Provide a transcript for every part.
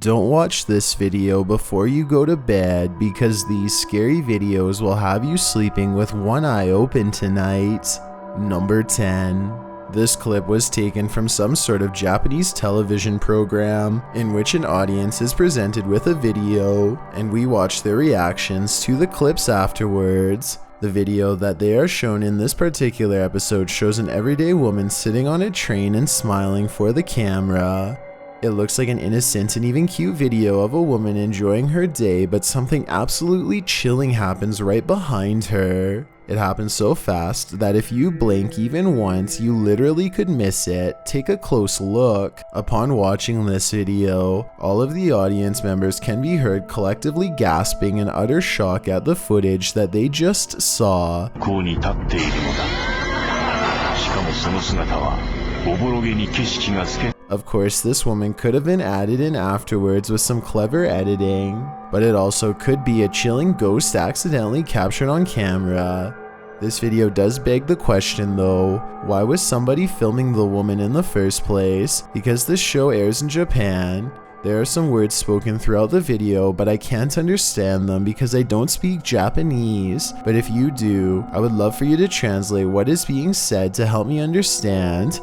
Don't watch this video before you go to bed because these scary videos will have you sleeping with one eye open tonight. Number 10. This clip was taken from some sort of Japanese television program in which an audience is presented with a video and we watch their reactions to the clips afterwards. The video that they are shown in this particular episode shows an everyday woman sitting on a train and smiling for the camera. It looks like an innocent and even cute video of a woman enjoying her day, but something absolutely chilling happens right behind her. It happens so fast that if you blink even once, you literally could miss it. Take a close look. Upon watching this video, all of the audience members can be heard collectively gasping in utter shock at the footage that they just saw. Of course, this woman could have been added in afterwards with some clever editing, but it also could be a chilling ghost accidentally captured on camera. This video does beg the question though, why was somebody filming the woman in the first place? Because this show airs in Japan. There are some words spoken throughout the video, but I can't understand them because I don't speak Japanese. But if you do, I would love for you to translate what is being said to help me understand.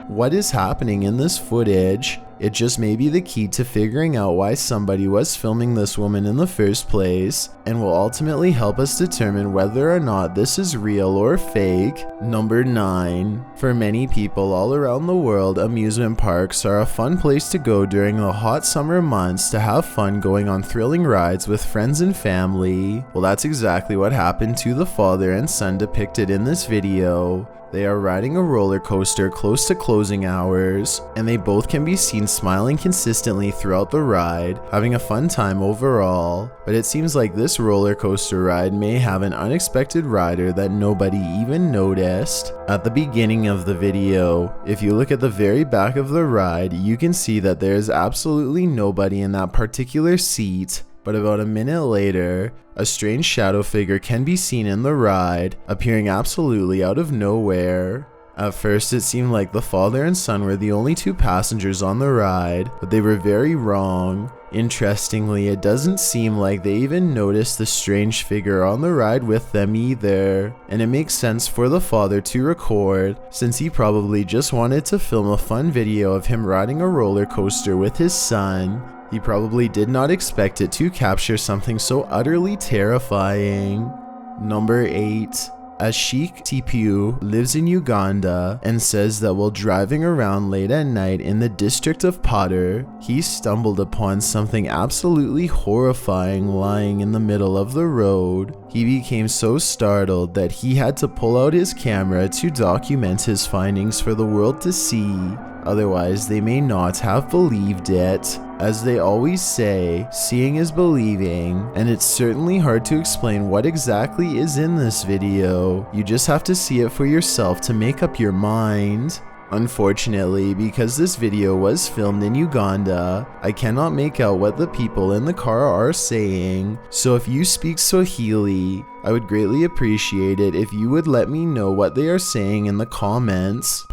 What is happening in this footage? It just may be the key to figuring out why somebody was filming this woman in the first place, and will ultimately help us determine whether or not this is real or fake. Number 9. For many people all around the world, amusement parks are a fun place to go during the hot summer months to have fun going on thrilling rides with friends and family. Well, that's exactly what happened to the father and son depicted in this video. They are riding a roller coaster close to closing hours, and they both can be seen smiling consistently throughout the ride, having a fun time overall. But it seems like this roller coaster ride may have an unexpected rider that nobody even noticed. At the beginning of the video, if you look at the very back of the ride, you can see that there is absolutely nobody in that particular seat. But about a minute later, a strange shadow figure can be seen in the ride, appearing absolutely out of nowhere. At first it seemed like the father and son were the only two passengers on the ride, but they were very wrong. Interestingly, it doesn't seem like they even noticed the strange figure on the ride with them either, and it makes sense for the father to record, since he probably just wanted to film a fun video of him riding a roller coaster with his son. He probably did not expect it to capture something so utterly terrifying. Number 8. Ashik Tipu lives in Uganda and says that while driving around late at night in the district of Potter, he stumbled upon something absolutely horrifying lying in the middle of the road. He became so startled that he had to pull out his camera to document his findings for the world to see. Otherwise, they may not have believed it. As they always say, seeing is believing, and it's certainly hard to explain what exactly is in this video. You just have to see it for yourself to make up your mind. Unfortunately, because this video was filmed in Uganda, I cannot make out what the people in the car are saying, so if you speak Swahili, I would greatly appreciate it if you would let me know what they are saying in the comments.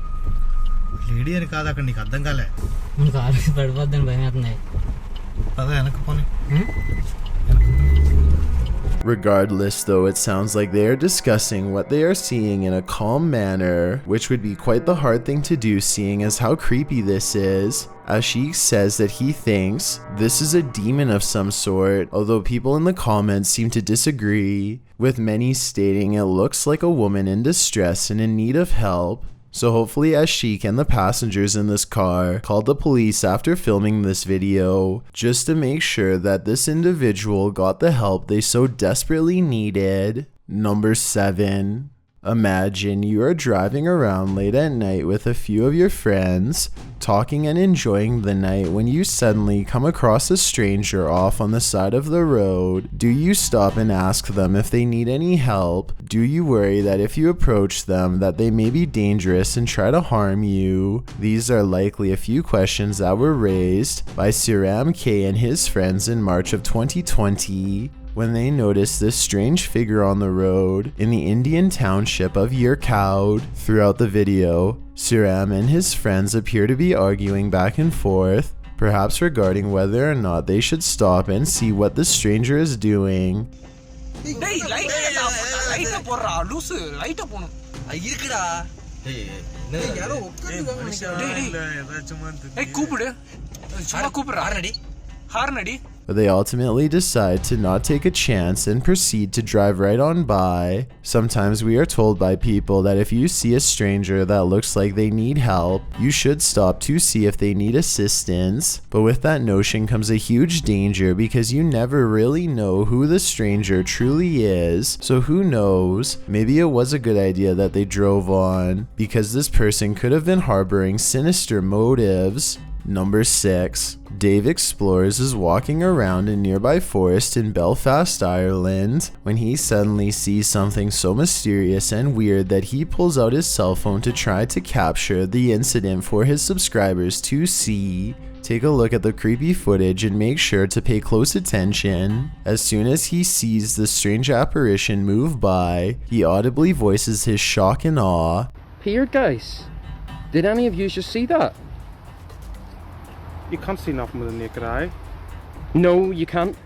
Regardless though, it sounds like they are discussing what they are seeing in a calm manner, which would be quite the hard thing to do seeing as how creepy this is. Ashik says that he thinks this is a demon of some sort, although people in the comments seem to disagree, with many stating it looks like a woman in distress and in need of help. So hopefully Ashik and the passengers in this car called the police after filming this video, just to make sure that this individual got the help they so desperately needed. Number 7. Imagine you are driving around late at night with a few of your friends, talking and enjoying the night when you suddenly come across a stranger off on the side of the road. Do you stop and ask them if they need any help? Do you worry that if you approach them that they may be dangerous and try to harm you? These are likely a few questions that were raised by Siram K and his friends in March of 2020. When they noticed this strange figure on the road in the Indian township of Yercaud. Throughout the video, Siram and his friends appear to be arguing back and forth, perhaps regarding whether or not they should stop and see what the stranger is doing. But they ultimately decide to not take a chance and proceed to drive right on by. Sometimes we are told by people that if you see a stranger that looks like they need help, you should stop to see if they need assistance. But with that notion comes a huge danger because you never really know who the stranger truly is. So who knows, maybe it was a good idea that they drove on, because this person could have been harboring sinister motives. Number 6. Dave Explores is walking around a nearby forest in Belfast, Ireland, when he suddenly sees something so mysterious and weird that he pulls out his cell phone to try to capture the incident for his subscribers to see. Take a look at the creepy footage and make sure to pay close attention. As soon as he sees the strange apparition move by, he audibly voices his shock and awe. Here, guys, did any of you just see that? You can't see nothing with the naked eye. No, you can't.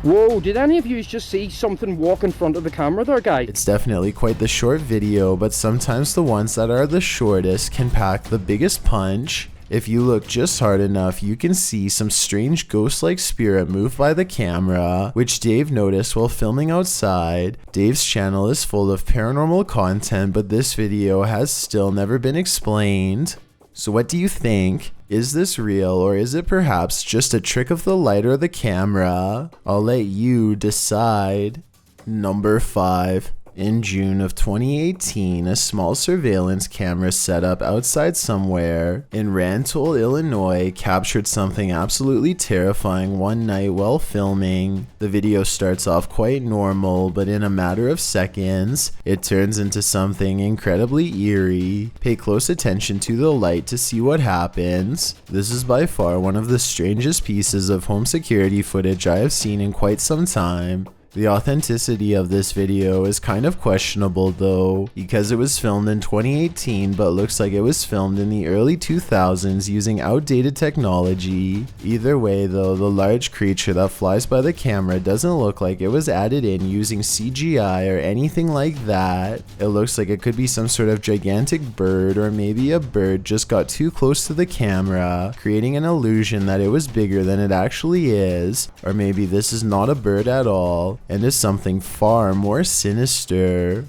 Whoa, did any of you just see something walk in front of the camera there, guys? It's definitely quite the short video, but sometimes the ones that are the shortest can pack the biggest punch. If you look just hard enough, you can see some strange ghost-like spirit move by the camera, which Dave noticed while filming outside. Dave's channel is full of paranormal content, but this video has still never been explained. So what do you think? Is this real, or is it perhaps just a trick of the light or the camera? I'll let you decide. Number 5. In June of 2018, a small surveillance camera set up outside somewhere in Rantoul, Illinois, captured something absolutely terrifying one night while filming. The video starts off quite normal, but in a matter of seconds, it turns into something incredibly eerie. Pay close attention to the light to see what happens. This is by far one of the strangest pieces of home security footage I have seen in quite some time. The authenticity of this video is kind of questionable though, because it was filmed in 2018 but looks like it was filmed in the early 2000s using outdated technology. Either way though, the large creature that flies by the camera doesn't look like it was added in using CGI or anything like that. It looks like it could be some sort of gigantic bird, or maybe a bird just got too close to the camera, creating an illusion that it was bigger than it actually is. Or maybe this is not a bird at all and is something far more sinister.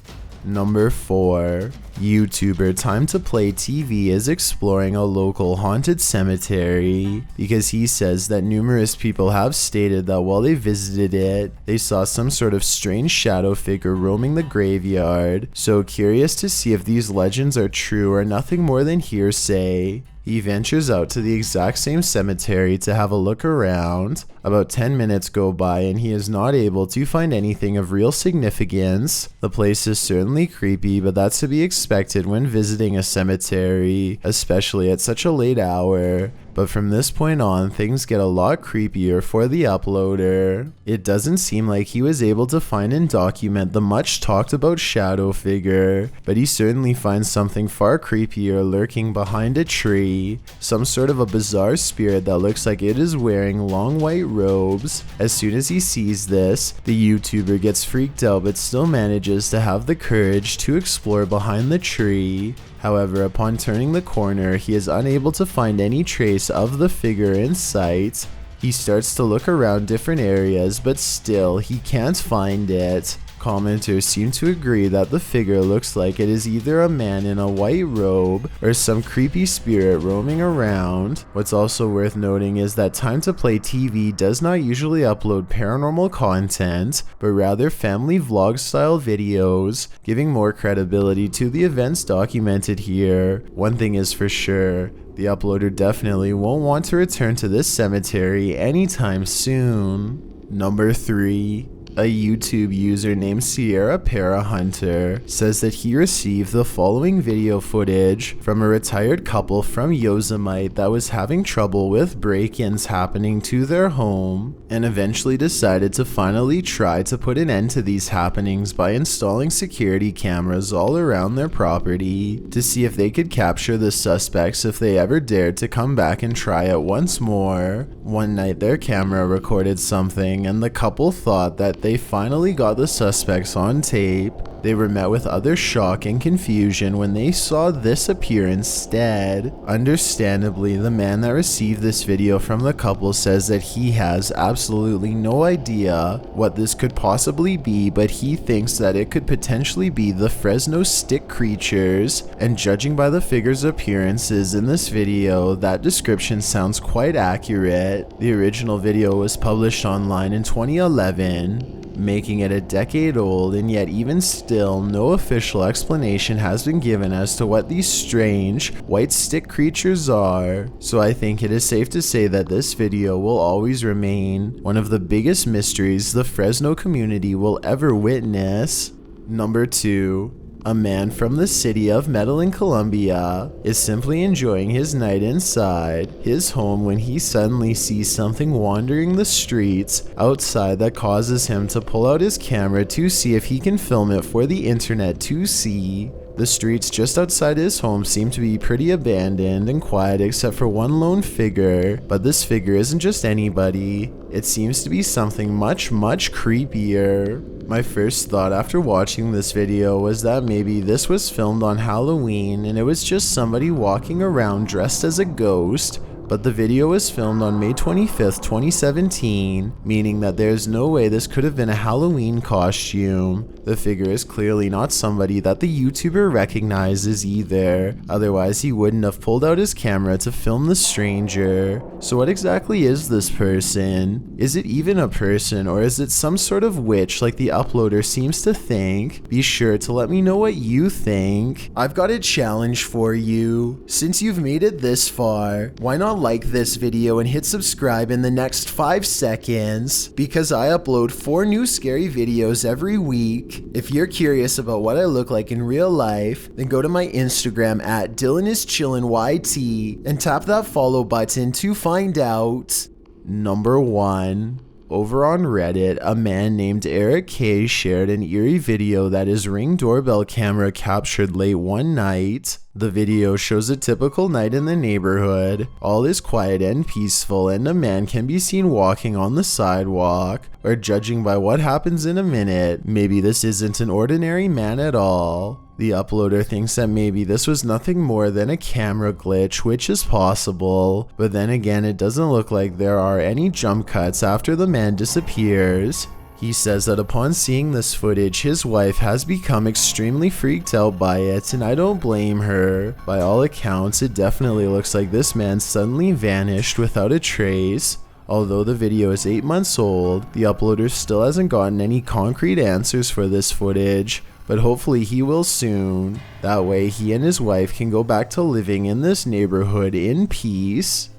Number 4. YouTuber Time to Play TV is exploring a local haunted cemetery because he says that numerous people have stated that while they visited it, they saw some sort of strange shadow figure roaming the graveyard. So curious to see if these legends are true or nothing more than hearsay, he ventures out to the exact same cemetery to have a look around. About 10 minutes go by and he is not able to find anything of real significance. The place is certainly creepy, but that's to be expected when visiting a cemetery, especially at such a late hour. But from this point on, things get a lot creepier for the uploader. It doesn't seem like he was able to find and document the much talked about shadow figure, but he certainly finds something far creepier lurking behind a tree. Some sort of a bizarre spirit that looks like it is wearing long white robes. As soon as he sees this, the YouTuber gets freaked out but still manages to have the courage to explore behind the tree. However, upon turning the corner, he is unable to find any trace of the figure in sight. He starts to look around different areas, but still, he can't find it. Commenters seem to agree that the figure looks like it is either a man in a white robe or some creepy spirit roaming around. What's also worth noting is that Time to Play TV does not usually upload paranormal content, but rather family vlog style videos, giving more credibility to the events documented here. One thing is for sure, the uploader definitely won't want to return to this cemetery anytime soon. Number 3. A YouTube user named Sierra Para Hunter says that he received the following video footage from a retired couple from Yosemite that was having trouble with break-ins happening to their home, and eventually decided to finally try to put an end to these happenings by installing security cameras all around their property to see if they could capture the suspects if they ever dared to come back and try it once more. One night their camera recorded something, and the couple thought that they finally got the suspects on tape. They were met with utter shock and confusion when they saw this appear instead. Understandably, the man that received this video from the couple says that he has absolutely no idea what this could possibly be, but he thinks that it could potentially be the Fresno stick creatures, and judging by the figure's appearances in this video, that description sounds quite accurate. The original video was published online in 2011. Making it a decade old, and yet even still no official explanation has been given as to what these strange white stick creatures are. So I think it is safe to say that this video will always remain one of the biggest mysteries the Fresno community will ever witness. Number 2. A man from the city of Medellin, Colombia, is simply enjoying his night inside his home when he suddenly sees something wandering the streets outside that causes him to pull out his camera to see if he can film it for the internet to see. The streets just outside his home seem to be pretty abandoned and quiet except for one lone figure, but this figure isn't just anybody. It seems to be something much creepier. My first thought after watching this video was that maybe this was filmed on Halloween and it was just somebody walking around dressed as a ghost, but the video was filmed on May 25th, 2017, meaning that there's no way this could have been a Halloween costume. The figure is clearly not somebody that the YouTuber recognizes either, otherwise he wouldn't have pulled out his camera to film the stranger. So what exactly is this person? Is it even a person, or is it some sort of witch like the uploader seems to think? Be sure to let me know what you think. I've got a challenge for you. Since you've made it this far, why not like this video and hit subscribe in the next 5 seconds, because I upload 4 new scary videos every week. If you're curious about what I look like in real life, then go to my Instagram at DylanIsChillinYT and tap that follow button to find out. Number 1. Over on Reddit, a man named Eric K shared an eerie video that his Ring doorbell camera captured late one night. The video shows a typical night in the neighborhood. All is quiet and peaceful, and a man can be seen walking on the sidewalk, or judging by what happens in a minute, maybe this isn't an ordinary man at all. The uploader thinks that maybe this was nothing more than a camera glitch, which is possible, but then again it doesn't look like there are any jump cuts after the man disappears. He says that upon seeing this footage, his wife has become extremely freaked out by it, and I don't blame her. By all accounts, it definitely looks like this man suddenly vanished without a trace. Although the video is 8 months old, the uploader still hasn't gotten any concrete answers for this footage, but hopefully he will soon. That way he and his wife can go back to living in this neighborhood in peace.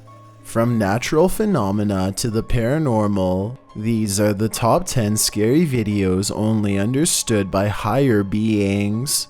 From natural phenomena to the paranormal, these are the top 10 scary videos only understood by higher beings.